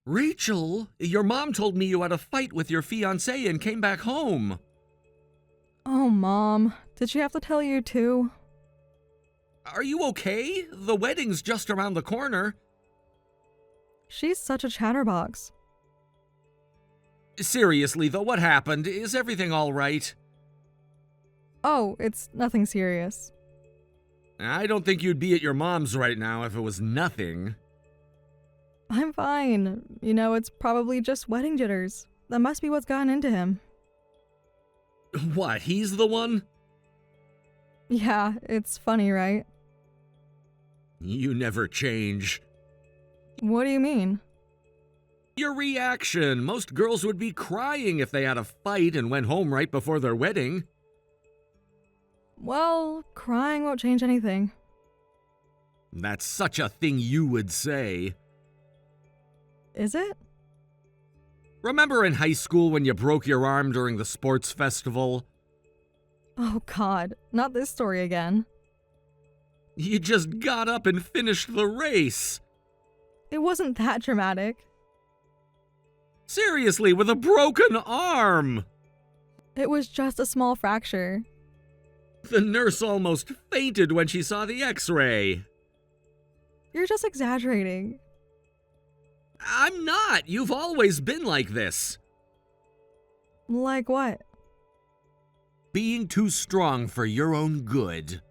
Rachel, your mom told me you had a fight with your fiance and came back home. Oh, Mom. Did she have to tell you too? Are you okay? The wedding's just around the corner. She's such a chatterbox. Seriously, though, what happened? Is everything all right? Oh, it's nothing serious. I don't think you'd be at your mom's right now if it was nothing. I'm fine. It's probably just wedding jitters. That must be what's gotten into him. What, he's the one? Yeah, it's funny, right? You never change. What do you mean? Your reaction. Most girls would be crying if they had a fight and went home right before their wedding. Well, crying won't change anything. That's such a thing you would say. Is it? Remember in high school when you broke your arm during the sports festival? Oh God, not this story again. You just got up and finished the race. It wasn't that dramatic. Seriously, with a broken arm. It was just a small fracture. The nurse almost fainted when she saw the x-ray. You're just exaggerating. I'm not. You've always been like this. Like what? Being too strong for your own good.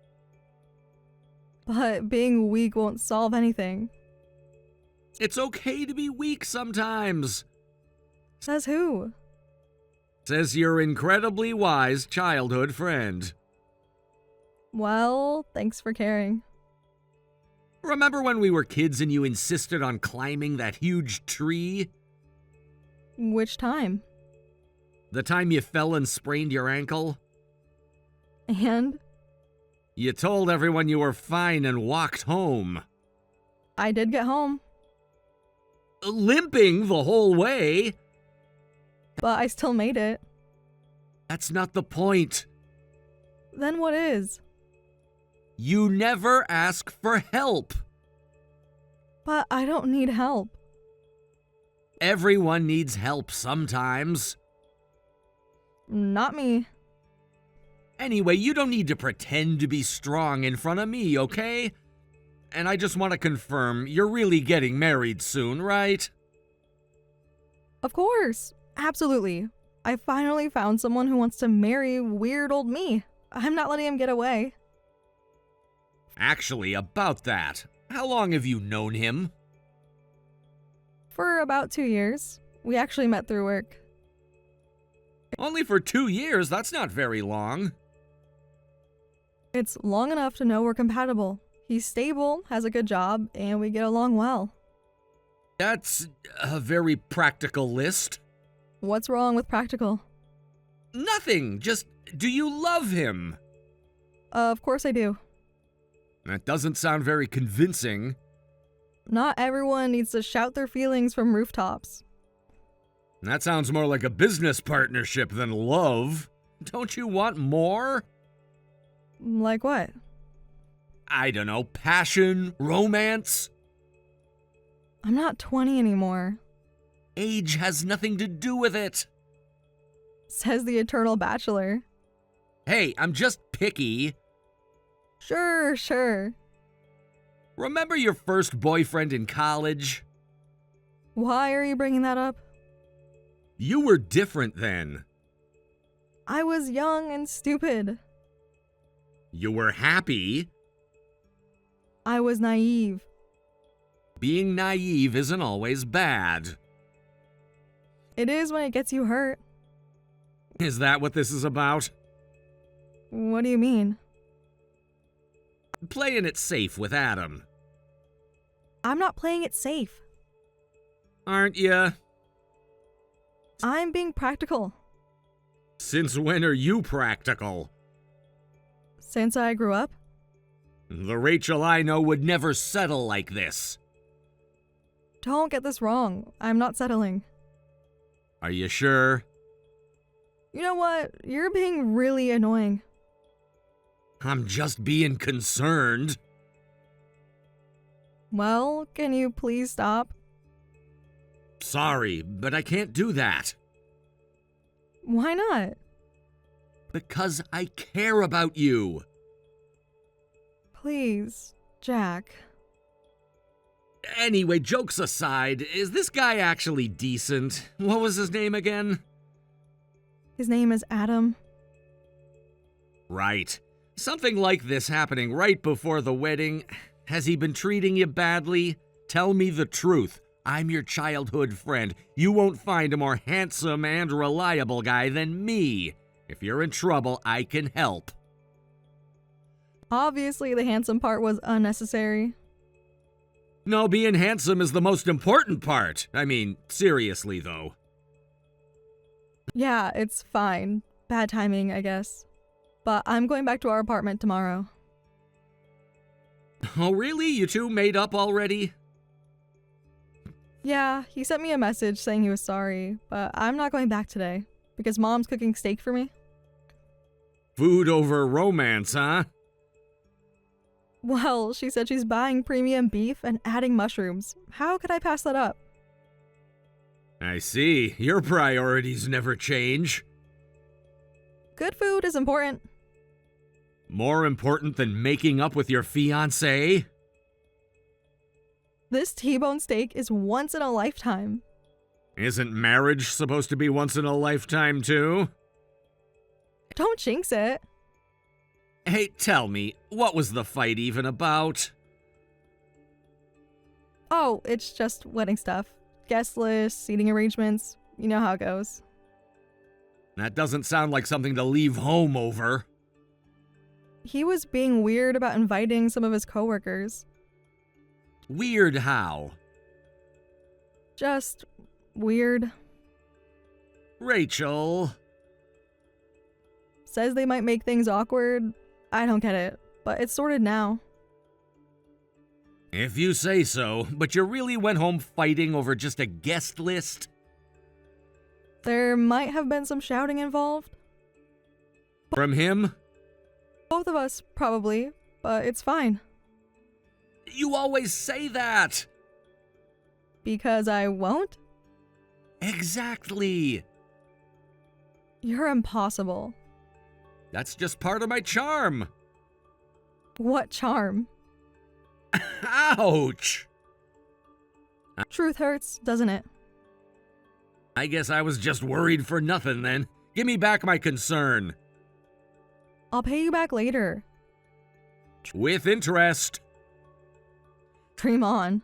But being weak won't solve anything. It's okay to be weak sometimes. Says who? Says your incredibly wise childhood friend. Well, thanks for caring. Remember when we were kids and you insisted on climbing that huge tree? Which time? The time you fell and sprained your ankle? And? You told everyone you were fine and walked home. I did get home, Limping the whole way? but I still made it. That's not the point. Then what is? You never ask for help. But I don't need help. Everyone needs help sometimes. Not me. Anyway, you don't need to pretend to be strong in front of me, okay? And I just want to confirm, you're really getting married soon, right? Of course. Absolutely. I finally found someone who wants to marry weird old me. I'm not letting him get away. Actually, about that, how long have you known him? For about 2 years. We actually met through work. Only for 2 years, that's not very long. It's long enough to know we're compatible. He's stable, has a good job, and we get along well. That's a very practical list. What's wrong with practical? Nothing, just, do you love him? Of course I do. That doesn't sound very convincing. Not everyone needs to shout their feelings from rooftops. That sounds more like a business partnership than love. Don't you want more? Like what? I don't know, passion, romance? I'm not 20 anymore. Age has nothing to do with it. Says the eternal bachelor. Hey, I'm just picky. Sure. Remember your first boyfriend in college? Why are you bringing that up? You were different then. I was young and stupid. You were happy. I was naive. Being naive isn't always bad. It is when it gets you hurt. Is that what this is about? What do you mean? Playing it safe with Adam. I'm not playing it safe. Aren't ya? I'm being practical. Since when are you practical? Since I grew up, The Rachel I know would never settle like this. don't get this wrong. I'm not settling. Are you sure? You know what? You're being really annoying. I'm just being concerned. Well, can you please stop? Sorry, but I can't do that. Why not? Because I care about you. Please, Jack. Anyway, jokes aside, is this guy actually decent? What was his name again? His name is Adam. Right. Something like this happening right before the wedding. Has he been treating you badly? Tell me the truth. I'm your childhood friend. You won't find a more handsome and reliable guy than me. If you're in trouble, I can help. Obviously, the handsome part was unnecessary. No, being handsome is the most important part. I mean, seriously, though. Yeah, it's fine. Bad timing, I guess. But I'm going back to our apartment tomorrow. Oh, really? You two made up already? Yeah, he sent me a message saying he was sorry, but I'm not going back today because Mom's cooking steak for me. Food over romance, huh? Well, she said she's buying premium beef and adding mushrooms. How could I pass that up? I see. Your priorities never change. Good food is important. More important than making up with your fiance? This T-bone steak is once in a lifetime. Isn't marriage supposed to be once in a lifetime, too? Don't jinx it. Hey, tell me, what was the fight even about? Oh, it's just wedding stuff. Guest lists, seating arrangements. You know how it goes. That doesn't sound like something to leave home over. He was being weird about inviting some of his coworkers. Weird how? Just weird. Rachel. Says they might make things awkward. I don't get it, but it's sorted now. If you say so, but you really went home fighting over just a guest list? There might have been some shouting involved. From him? Both of us, probably, but it's fine. You always say that! Because I won't? Exactly! You're impossible. That's just part of my charm. What charm? Ouch! Truth hurts, doesn't it? I guess I was just worried for nothing then. Give me back my concern. I'll pay you back later. With interest. Dream on.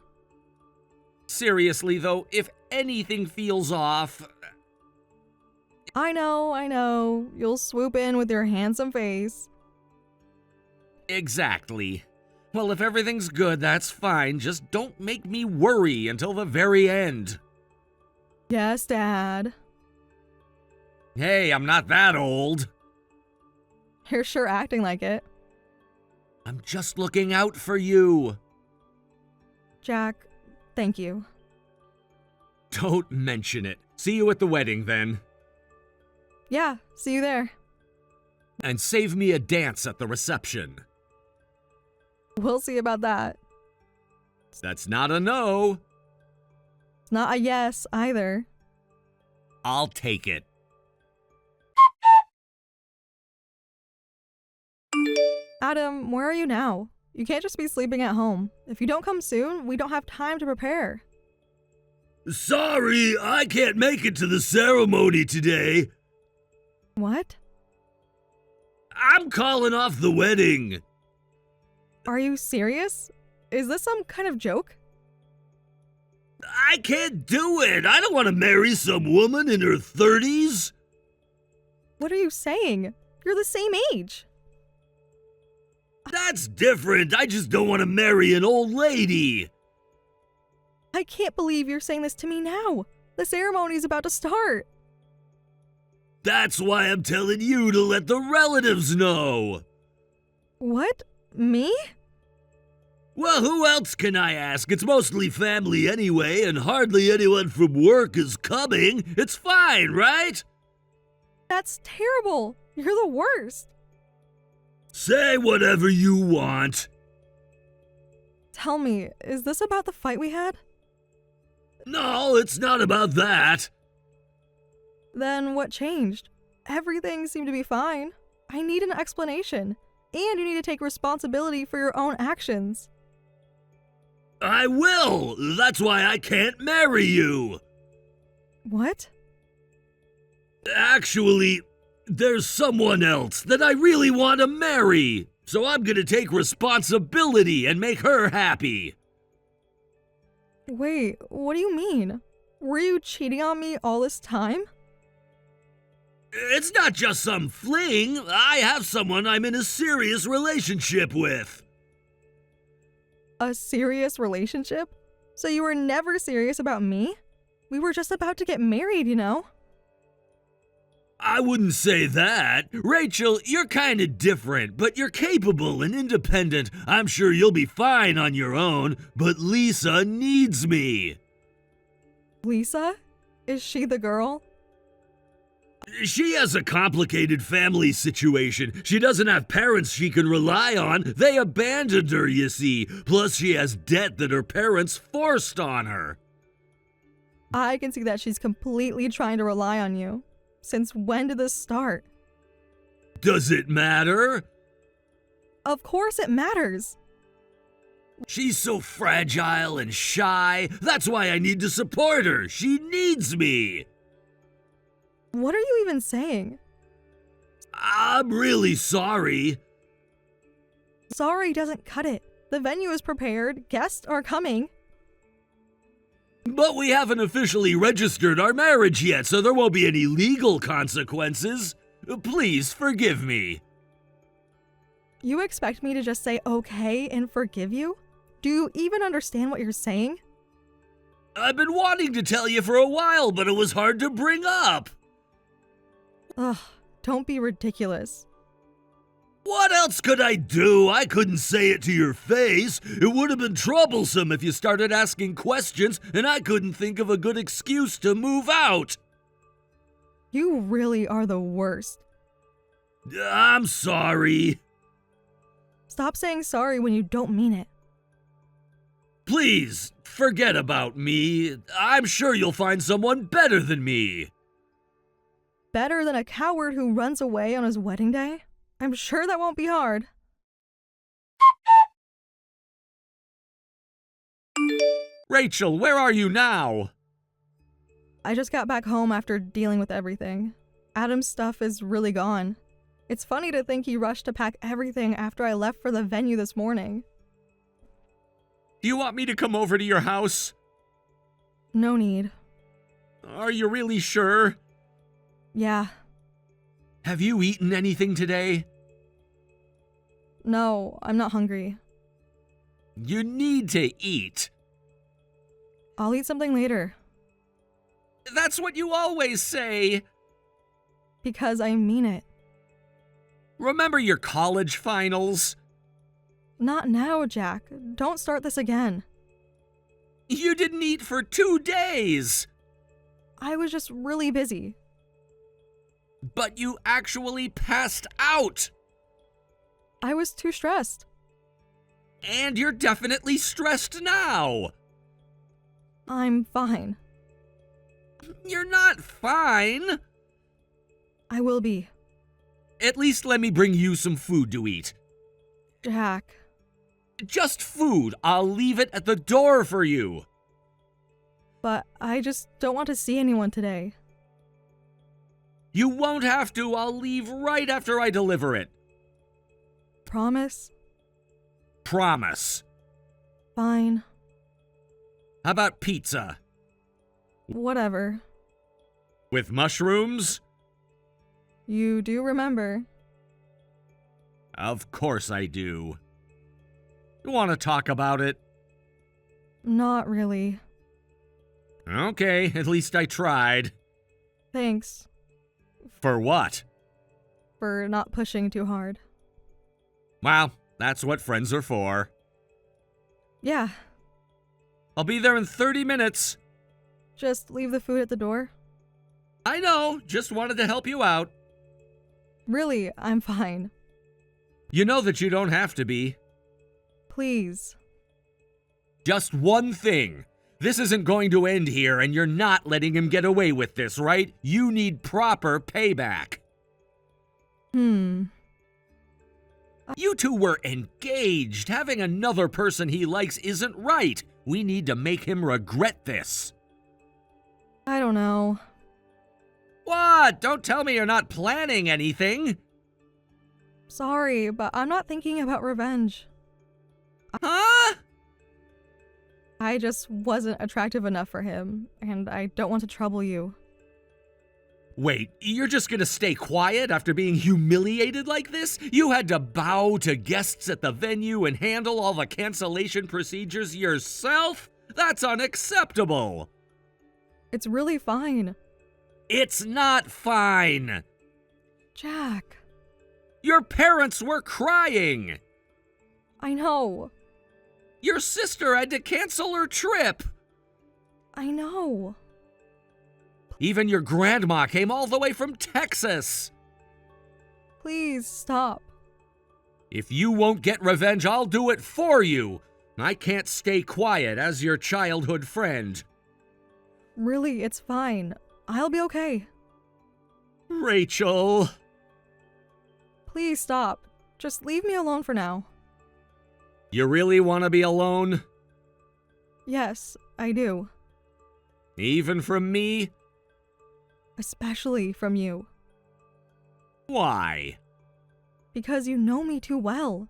Seriously though, if anything feels off... I know. You'll swoop in with your handsome face. Exactly. Well, if everything's good, that's fine. Just don't make me worry until the very end. Yes, Dad. Hey, I'm not that old. You're sure acting like it. I'm just looking out for you. Jack, thank you. Don't mention it. See you at the wedding then. Yeah, see you there. And save me a dance at the reception. We'll see about that. That's not a no. It's not a yes either. I'll take it. Adam, where are you now? You can't just be sleeping at home. If you don't come soon, we don't have time to prepare. Sorry, I can't make it to the ceremony today. What? I'm calling off the wedding. Are you serious? Is this some kind of joke? I can't do it. I don't want to marry some woman in her 30s. What are you saying? You're the same age. That's different. I just don't want to marry an old lady. I can't believe you're saying this to me now. The ceremony's about to start. That's why I'm telling you to let the relatives know. What? Me? Well, who else can I ask? It's mostly family anyway, and hardly anyone from work is coming. It's fine, right? That's terrible. You're the worst. Say whatever you want. Tell me, is this about the fight we had? No, it's not about that. Then what changed? Everything seemed to be fine. I need an explanation. And you need to take responsibility for your own actions. I will! That's why I can't marry you! What? Actually, there's someone else that I really want to marry, so I'm gonna take responsibility and make her happy. Wait, what do you mean? Were you cheating on me all this time? It's not just some fling. I have someone I'm in a serious relationship with. A serious relationship? So you were never serious about me? We were just about to get married, you know? I wouldn't say that. Rachel, you're kinda different, but you're capable and independent. I'm sure you'll be fine on your own, but Lisa needs me. Lisa? Is she the girl? She has a complicated family situation. She doesn't have parents she can rely on. They abandoned her, you see. Plus, she has debt that her parents forced on her. I can see that she's completely trying to rely on you. Since when did this start? Does it matter? Of course it matters. She's so fragile and shy. That's why I need to support her. She needs me. What are you even saying? I'm really sorry. Sorry doesn't cut it. The venue is prepared, guests are coming. But we haven't officially registered our marriage yet, so there won't be any legal consequences. Please forgive me. You expect me to just say okay and forgive you? Do you even understand what you're saying? I've been wanting to tell you for a while, but it was hard to bring up. Ugh, don't be ridiculous. What else could I do? I couldn't say it to your face. It would have been troublesome if you started asking questions and I couldn't think of a good excuse to move out. You really are the worst. I'm sorry. Stop saying sorry when you don't mean it. Please, forget about me. I'm sure you'll find someone better than me. Better than a coward who runs away on his wedding day? I'm sure that won't be hard. Rachel, where are you now? I just got back home after dealing with everything. Adam's stuff is really gone. It's funny to think he rushed to pack everything after I left for the venue this morning. Do you want me to come over to your house? No need. Are you really sure? Yeah. Have you eaten anything today? No, I'm not hungry. You need to eat. I'll eat something later. That's what you always say. Because I mean it. Remember your college finals? Not now, Jack. Don't start this again. You didn't eat for 2 days. I was just really busy. But you actually passed out. I was too stressed. And you're definitely stressed now. I'm fine. You're not fine. I will be. At least let me bring you some food to eat. Jack. Just food. I'll leave it at the door for you. But I just don't want to see anyone today. You won't have to. I'll leave right after I deliver it. Promise? Promise. Fine. How about pizza? Whatever. With mushrooms? You do remember. Of course I do. You want to talk about it? Not really. Okay, at least I tried. Thanks. For what? For not pushing too hard. Well, that's what friends are for. Yeah. I'll be there in 30 minutes. Just leave the food at the door? I know, just wanted to help you out. Really, I'm fine. You know that you don't have to be. Please. Just one thing. This isn't going to end here, and you're not letting him get away with this, right? You need proper payback. You two were engaged. Having another person he likes isn't right. We need to make him regret this. I don't know. What? Don't tell me you're not planning anything. Sorry, but I'm not thinking about revenge. Huh? I just wasn't attractive enough for him, and I don't want to trouble you. Wait, you're just gonna stay quiet after being humiliated like this? You had to bow to guests at the venue and handle all the cancellation procedures yourself? That's unacceptable! It's really fine. It's not fine! Jack. Your parents were crying! I know. Your sister had to cancel her trip! I know. Even your grandma came all the way from Texas! Please stop. If you won't get revenge, I'll do it for you! I can't stay quiet as your childhood friend. Really, it's fine. I'll be okay. Rachel! Please stop. Just leave me alone for now. You really want to be alone? Yes, I do. Even from me? Especially from you. Why? Because you know me too well.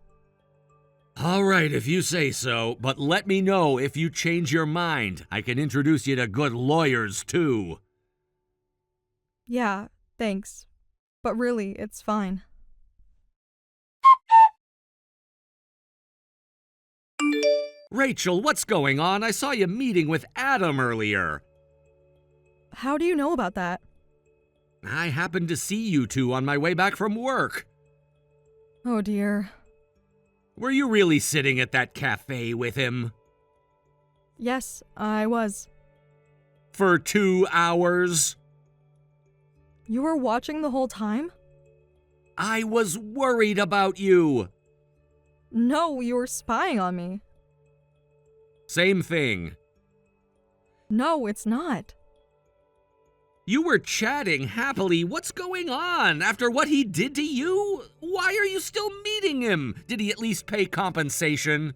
All right, if you say so, but let me know if you change your mind. I can introduce you to good lawyers, too. Yeah, thanks. But really, it's fine. Rachel, what's going on? I saw you meeting with Adam earlier. How do you know about that? I happened to see you two on my way back from work. Oh dear. Were you really sitting at that cafe with him? Yes, I was. For 2 hours? You were watching the whole time? I was worried about you. No, you were spying on me. Same thing. No, it's not. You were chatting happily. What's going on? After what he did to you? Why are you still meeting him? Did he at least pay compensation?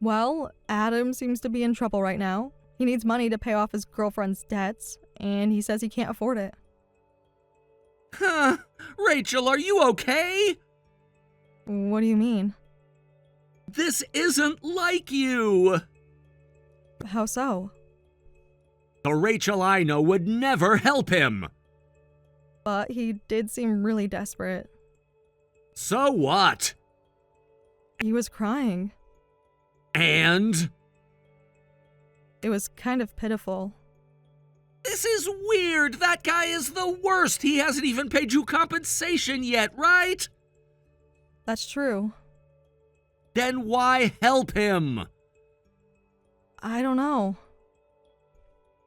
Well, Adam seems to be in trouble right now. He needs money to pay off his girlfriend's debts, and he says he can't afford it. Huh? Rachel, are you okay? What do you mean? This isn't like you. How so? The Rachel I know would never help him. But he did seem really desperate. So what? He was crying. And? It was kind of pitiful. This is weird. That guy is the worst. He hasn't even paid you compensation yet, right? That's true. Then why help him? I don't know.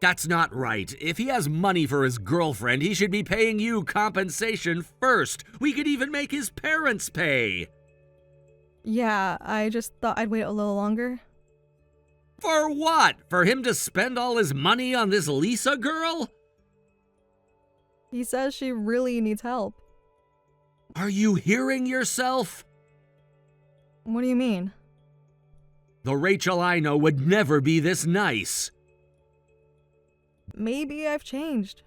That's not right. If he has money for his girlfriend, he should be paying you compensation first. We could even make his parents pay. Yeah, I just thought I'd wait a little longer. For what? For him to spend all his money on this Lisa girl? He says she really needs help. Are you hearing yourself? What do you mean? The Rachel I know would never be this nice. Maybe I've changed.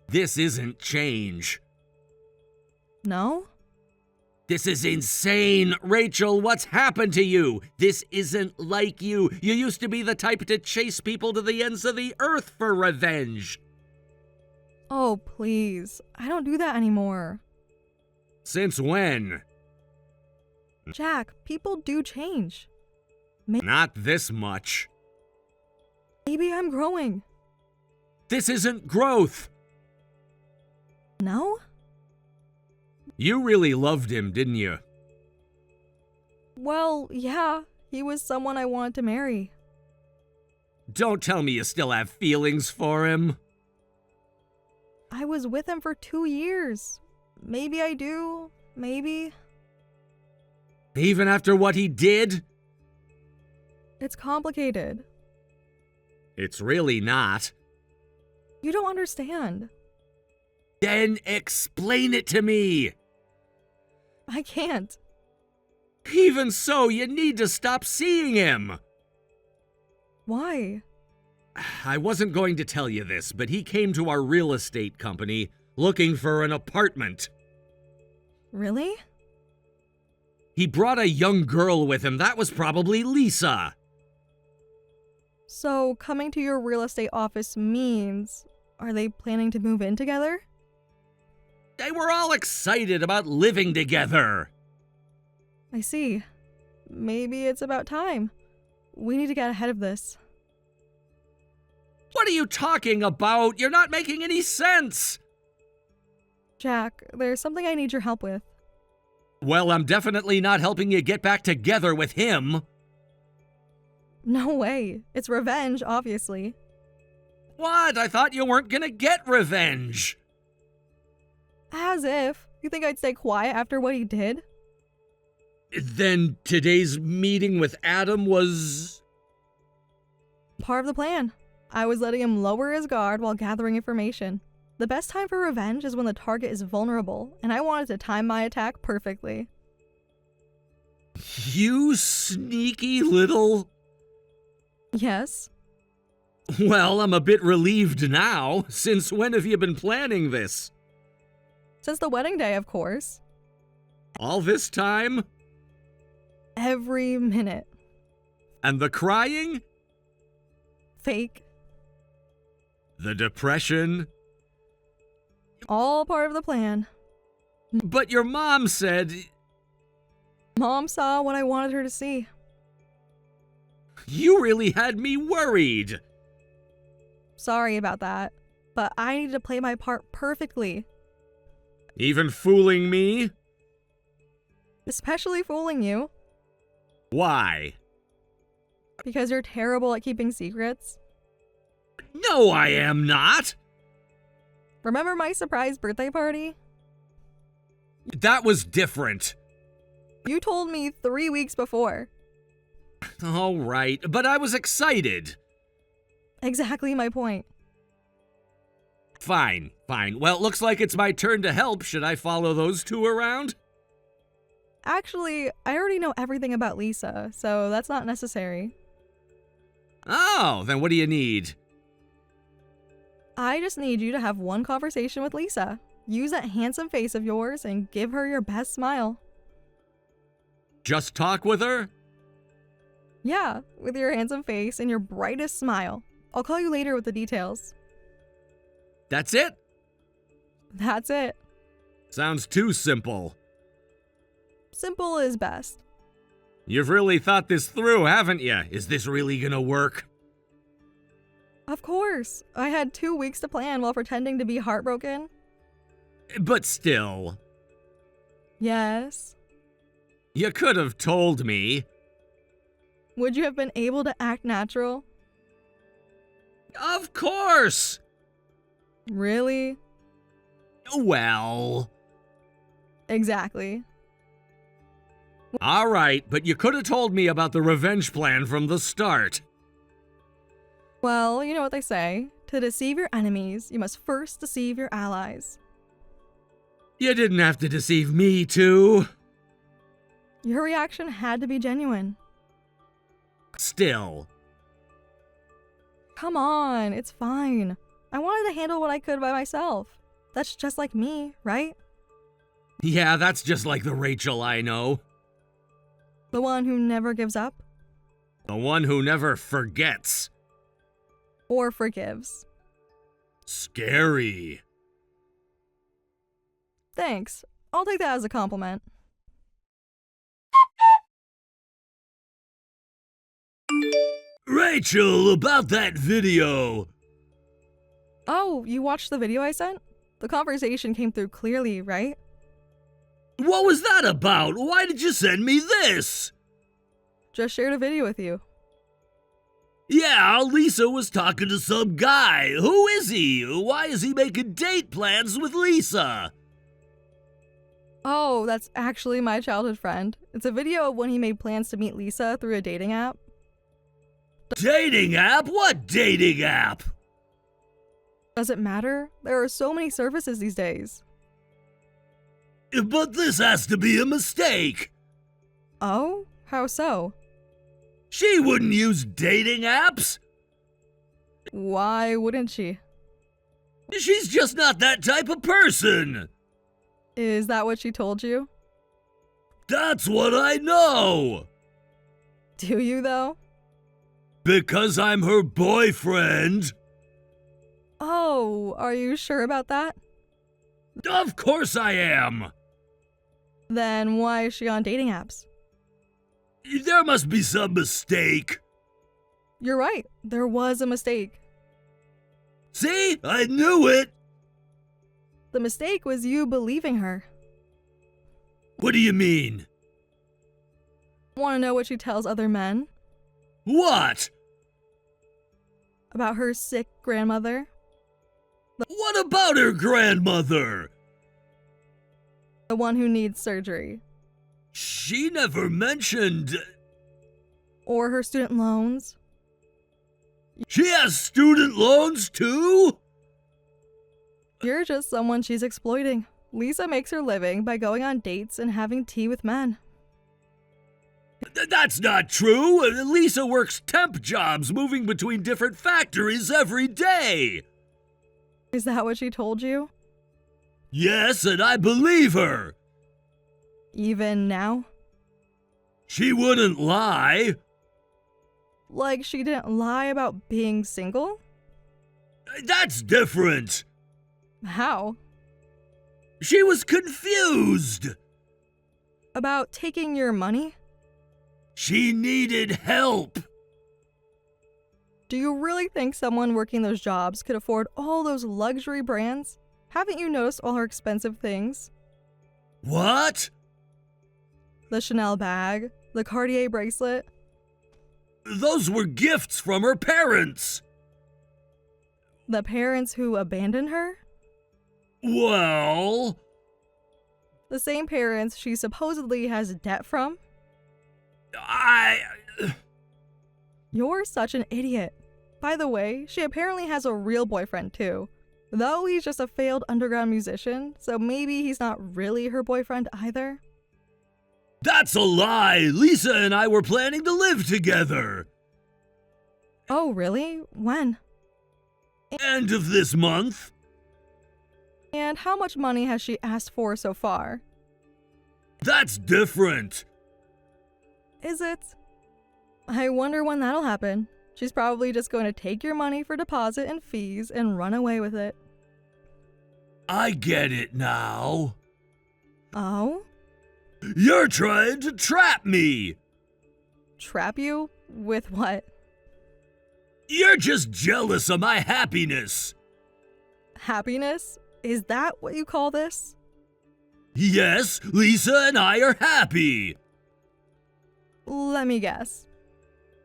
This isn't change. No? This is insane. Rachel, what's happened to you? This isn't like you. You used to be the type to chase people to the ends of the earth for revenge. Oh, please. I don't do that anymore. Since when? Jack, people do change. Not this much. Maybe I'm growing. This isn't growth. No? You really loved him, didn't you? Well, yeah. He was someone I wanted to marry. Don't tell me you still have feelings for him. I was with him for 2 years. Maybe I do. Maybe. Even after what he did? It's complicated. It's really not. You don't understand. Then explain it to me. I can't. Even so, you need to stop seeing him. Why? I wasn't going to tell you this, but he came to our real estate company looking for an apartment. Really? He brought a young girl with him. That was probably Lisa. So, coming to your real estate office means, are they planning to move in together? They were all excited about living together. I see. Maybe it's about time. We need to get ahead of this. What are you talking about? You're not making any sense. Jack, there's something I need your help with. Well, I'm definitely not helping you get back together with him. No way. It's revenge, obviously. What? I thought you weren't gonna get revenge. As if. You think I'd stay quiet after what he did? Then today's meeting with Adam was... Part of the plan. I was letting him lower his guard while gathering information. The best time for revenge is when the target is vulnerable, and I wanted to time my attack perfectly. You sneaky little... Yes? Well, I'm a bit relieved now. Since when have you been planning this? Since the wedding day, of course. All this time? Every minute. And the crying? Fake. The depression? All part of the plan. But your mom said... Mom saw what I wanted her to see. You really had me worried. Sorry about that, but I need to play my part perfectly. Even fooling me? Especially fooling you, Why? because you're terrible at keeping secrets. No, I am not. Remember my surprise birthday party? That was different. You told me 3 weeks before. All right, but I was excited. Exactly my point. Fine. Well, looks like it's my turn to help. Should I follow those two around? Actually, I already know everything about Lisa, so that's not necessary. Oh, then what do you need? I just need you to have one conversation with Lisa. Use that handsome face of yours and give her your best smile. Just talk with her? Yeah, with your handsome face and your brightest smile. I'll call you later with the details. That's it? That's it. Sounds too simple. Simple is best. You've really thought this through, haven't you? Is this really gonna work? Of course. I had 2 weeks to plan while pretending to be heartbroken. But still, Yes. you could have told me. Would you have been able to act natural? Of course! Really? Well... Exactly. All right, but you could have told me about the revenge plan from the start. Well, you know what they say. To deceive your enemies, you must first deceive your allies. You didn't have to deceive me, too. Your reaction had to be genuine. Still. Come on, it's fine. I wanted to handle what I could by myself. That's just like me, right? Yeah, that's just like the Rachel I know. The one who never gives up The one who never forgets. or forgives. Scary. Thanks. I'll take that as a compliment. Rachel, about that video. Oh, you watched the video I sent? The conversation came through clearly, right? What was that about? Why did you send me this? Just shared a video with you. Yeah, Lisa was talking to some guy. Who is he? Why is he making date plans with Lisa? Oh, that's actually my childhood friend. It's a video of when he made plans to meet Lisa through a dating app. Dating app? What dating app? Does it matter? There are so many services these days. But this has to be a mistake. Oh? How so? She wouldn't use dating apps. Why wouldn't she? She's just not that type of person. Is that what she told you? That's what I know. Do you, though? Because I'm her boyfriend. Oh, are you sure about that? Of course I am. Then why is she on dating apps? There must be some mistake. You're right, there was a mistake. See? I knew it. The mistake was you believing her. What do you mean? Want to know what she tells other men? What? About her sick grandmother? What about her grandmother? The one who needs surgery. She never mentioned. Or her student loans? She has student loans too? You're just someone she's exploiting. Lisa makes her living by going on dates and having tea with men. That's not true. Lisa works temp jobs moving between different factories every day. Is that what she told you? Yes, and I believe her. Even now? She wouldn't lie. Like she didn't lie about being single? That's different. How? She was confused. About taking your money? She needed help. Do you really think someone working those jobs could afford all those luxury brands? Haven't you noticed all her expensive things? What? The Chanel bag, the Cartier bracelet. Those were gifts from her parents. The parents who abandoned her? Well... The same parents she supposedly has debt from? You're such an idiot. By the way, she apparently has a real boyfriend too. Though he's just a failed underground musician, so maybe he's not really her boyfriend either. That's a lie! Lisa and I were planning to live together. Oh, really? When? End of this month. And how much money has she asked for so far? That's different. Is it? I wonder when that'll happen. She's probably just going to take your money for deposit and fees and run away with it. I get it now. Oh? You're trying to trap me. Trap you? With what? You're just jealous of my happiness. Happiness? Is that what you call this? Yes, Lisa and I are happy. Let me guess.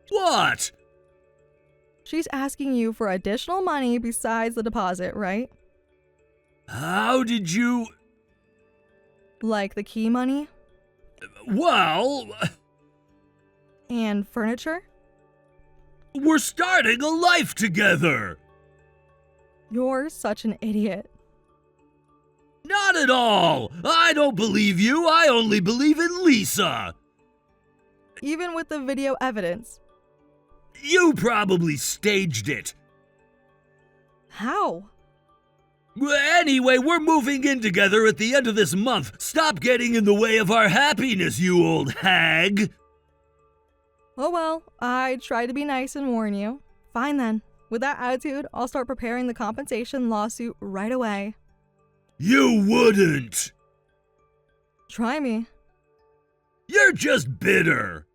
What? She's asking you for additional money besides the deposit, right? How did you... Like the key money? Well... And furniture? We're starting a life together. You're such an idiot. Not at all. I don't believe you. I only believe in Lisa. Even with the video evidence. You probably staged it. How? Anyway, we're moving in together at the end of this month. Stop getting in the way of our happiness, you old hag. Oh well, I tried to be nice and warn you. Fine then. With that attitude, I'll start preparing the compensation lawsuit right away. You wouldn't. Try me. You're just bitter.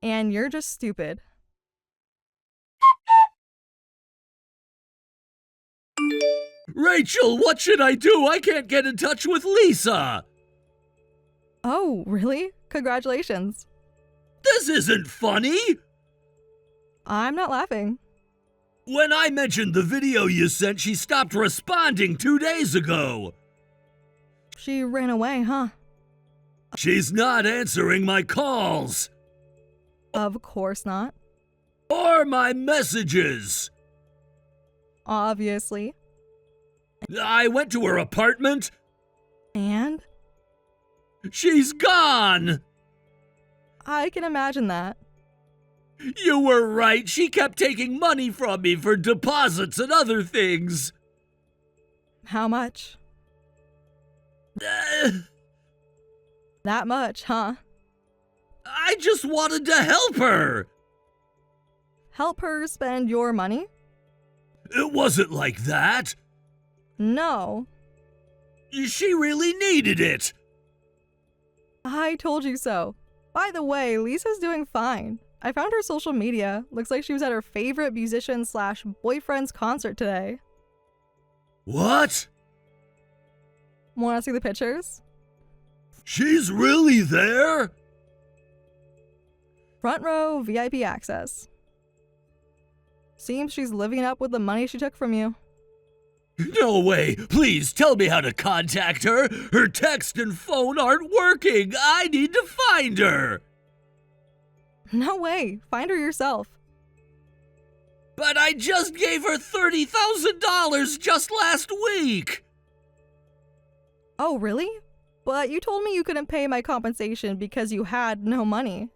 And you're just stupid. Rachel, what should I do? I can't get in touch with Lisa. Oh, really? Congratulations. This isn't funny. I'm not laughing. When I mentioned the video you sent, she stopped responding 2 days ago. She ran away, huh? She's not answering my calls. Of course not. Or my messages? Obviously. I went to her apartment. And? She's gone! I can imagine that. You were right. She kept taking money from me for deposits and other things. How much? Uh, That much, huh? I just wanted to help her. Help her spend your money? It wasn't like that. No. She really needed it. I told you so. By the way, Lisa's doing fine. I found her social media. Looks like she was at her favorite musician/boyfriend's concert today. What? Wanna see the pictures? She's really there? Front row, VIP access. Seems she's living it up with the money she took from you. No way. Please tell me how to contact her. Her text and phone aren't working. I need to find her. No way. Find her yourself. But I just gave her $30,000 just last week. Oh, really? But you told me you couldn't pay my compensation because you had no money.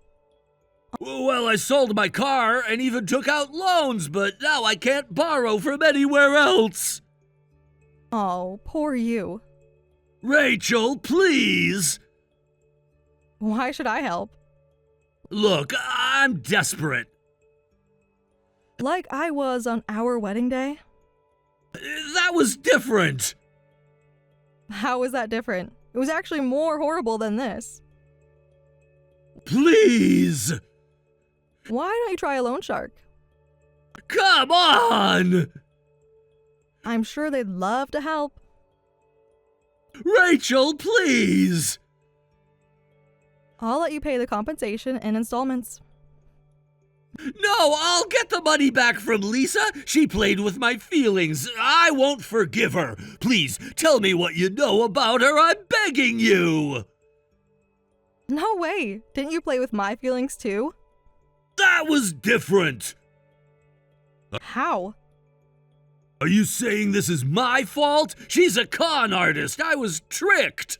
Well, I sold my car and even took out loans, but now I can't borrow from anywhere else. Oh, poor you. Rachel, please. Why should I help? Look, I'm desperate. Like I was on our wedding day? That was different. How was that different? It was actually more horrible than this. Please. Why don't you try a loan shark? Come on. I'm sure they'd love to help. Rachel, please. I'll let you pay the compensation in installments. No, I'll get the money back from Lisa. She played with my feelings. I won't forgive her. Please, tell me what you know about her. I'm begging you. No way! Didn't you play with my feelings too? That was different. How? Are you saying this is my fault? She's a con artist. I was tricked.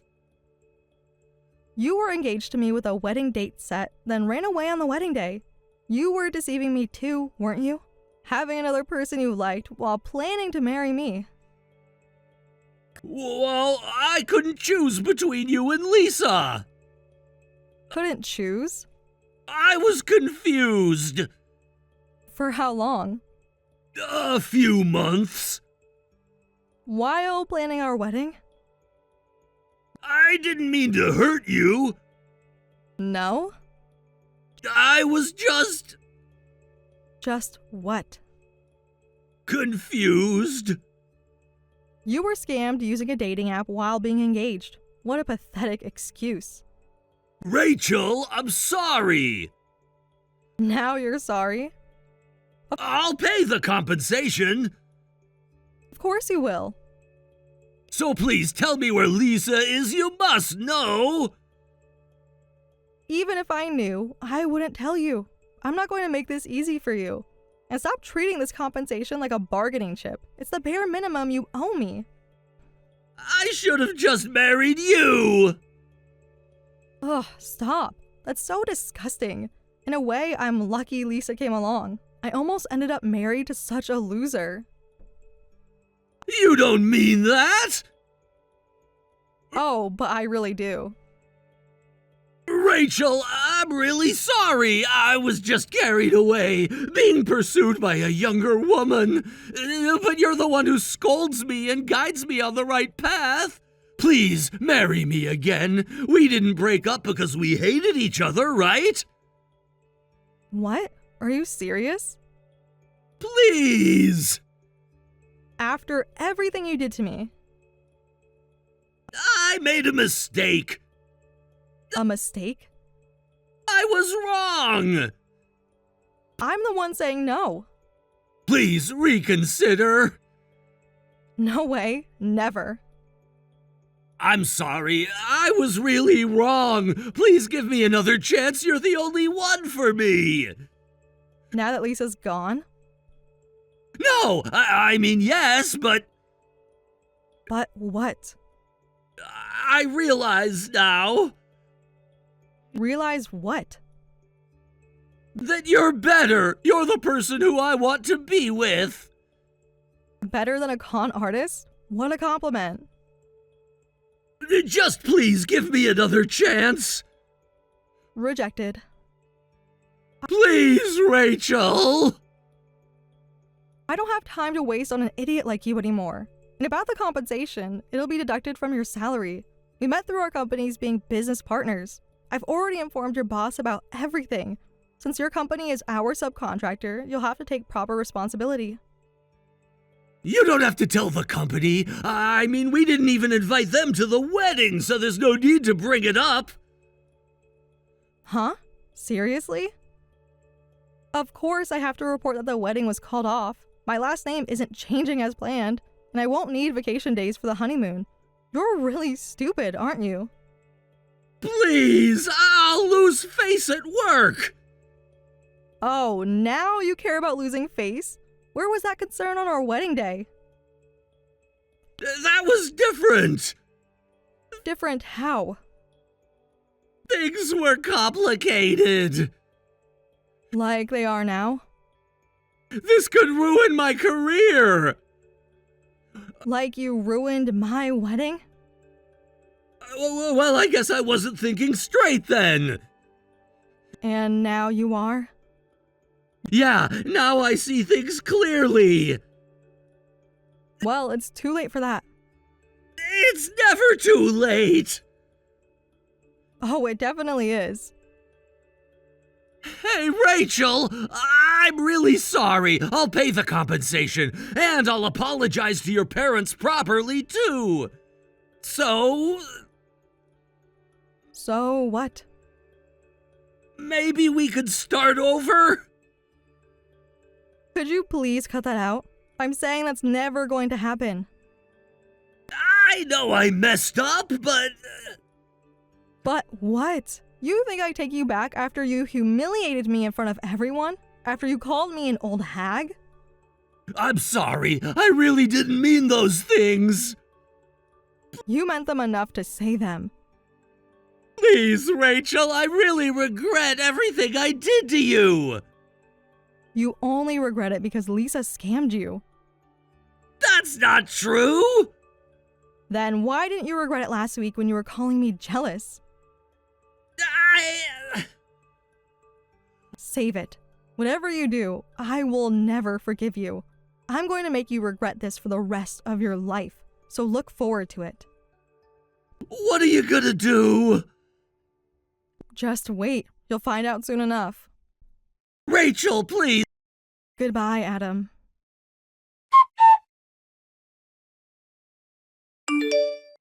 You were engaged to me with a wedding date set, then ran away on the wedding day. You were deceiving me too, weren't you? Having another person you liked while planning to marry me. Well, I couldn't choose between you and Lisa. Couldn't choose? I was confused. For how long? A few months. While planning our wedding? I didn't mean to hurt you. No? I was just Just what? confused. You were scammed using a dating app while being engaged. What a pathetic excuse. Rachel, I'm sorry. Now you're sorry? I'll pay the compensation. Of course you will. So please tell me where Lisa is. You must know. Even if I knew, I wouldn't tell you. I'm not going to make this easy for you. And stop treating this compensation like a bargaining chip. It's the bare minimum you owe me. I should have just married you. Ugh, stop. That's so disgusting. In a way, I'm lucky Lisa came along. I almost ended up married to such a loser. You don't mean that. Oh, but I really do. Rachel, I'm really sorry. I was just carried away, being pursued by a younger woman. But you're the one who scolds me and guides me on the right path. Please, marry me again. We didn't break up because we hated each other, right? What? Are you serious? Please. After everything you did to me. I made a mistake. A mistake? I was wrong. I'm the one saying no. Please reconsider. No way. Never. I'm sorry. I was really wrong. Please give me another chance. You're the only one for me. Now that Lisa's gone? No, I mean, yes, but But what? I realize now Realize what? that you're better. You're the person who I want to be with. Better than a con artist? What a compliment. Just please give me another chance. Rejected. Please, Rachel. I don't have time to waste on an idiot like you anymore. And about the compensation, it'll be deducted from your salary. We met through our companies being business partners. I've already informed your boss about everything. Since your company is our subcontractor, you'll have to take proper responsibility. You don't have to tell the company. I mean, we didn't even invite them to the wedding, so there's no need to bring it up. Huh? Seriously? Of course I have to report that the wedding was called off. My last name isn't changing as planned, and I won't need vacation days for the honeymoon. You're really stupid, aren't you? Please, I'll lose face at work. Oh, now you care about losing face? Where was that concern on our wedding day? That was different. Different how? Things were complicated. Like they are now? This could ruin my career. Like you ruined my wedding? Well, I guess I wasn't thinking straight then. And now you are? Yeah, now I see things clearly. Well, it's too late for that. It's never too late. Oh, it definitely is. Hey, Rachel, I'm really sorry. I'll pay the compensation, and I'll apologize to your parents properly, too. So What? maybe we could start over? Could you please cut that out? I'm saying that's never going to happen. I know I messed up, but But what? You think I take you back after you humiliated me in front of everyone? After you called me an old hag? I'm sorry. I really didn't mean those things. You meant them enough to say them. Please, Rachel, I really regret everything I did to you. You only regret it because Lisa scammed you. That's not true. Then why didn't you regret it last week when you were calling me jealous? Save it. Whatever you do, I will never forgive you. I'm going to make you regret this for the rest of your life, so look forward to it. What are you gonna do? Just wait. You'll find out soon enough. Rachel, please. Goodbye, Adam.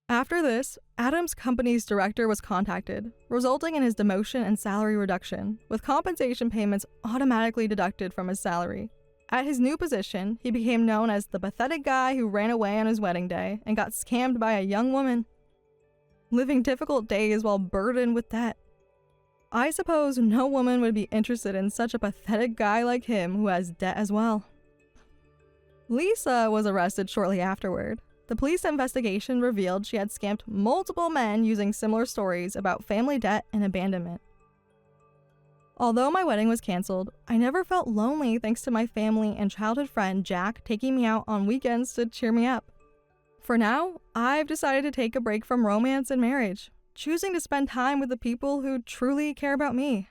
After this, Adam's company's director was contacted, resulting in his demotion and salary reduction, with compensation payments automatically deducted from his salary. At his new position, he became known as the pathetic guy who ran away on his wedding day and got scammed by a young woman, living difficult days while burdened with debt. I suppose no woman would be interested in such a pathetic guy like him who has debt as well. Lisa was arrested shortly afterward. The police investigation revealed she had scammed multiple men using similar stories about family debt and abandonment. Although my wedding was canceled, I never felt lonely thanks to my family and childhood friend Jack taking me out on weekends to cheer me up. For now, I've decided to take a break from romance and marriage, choosing to spend time with the people who truly care about me.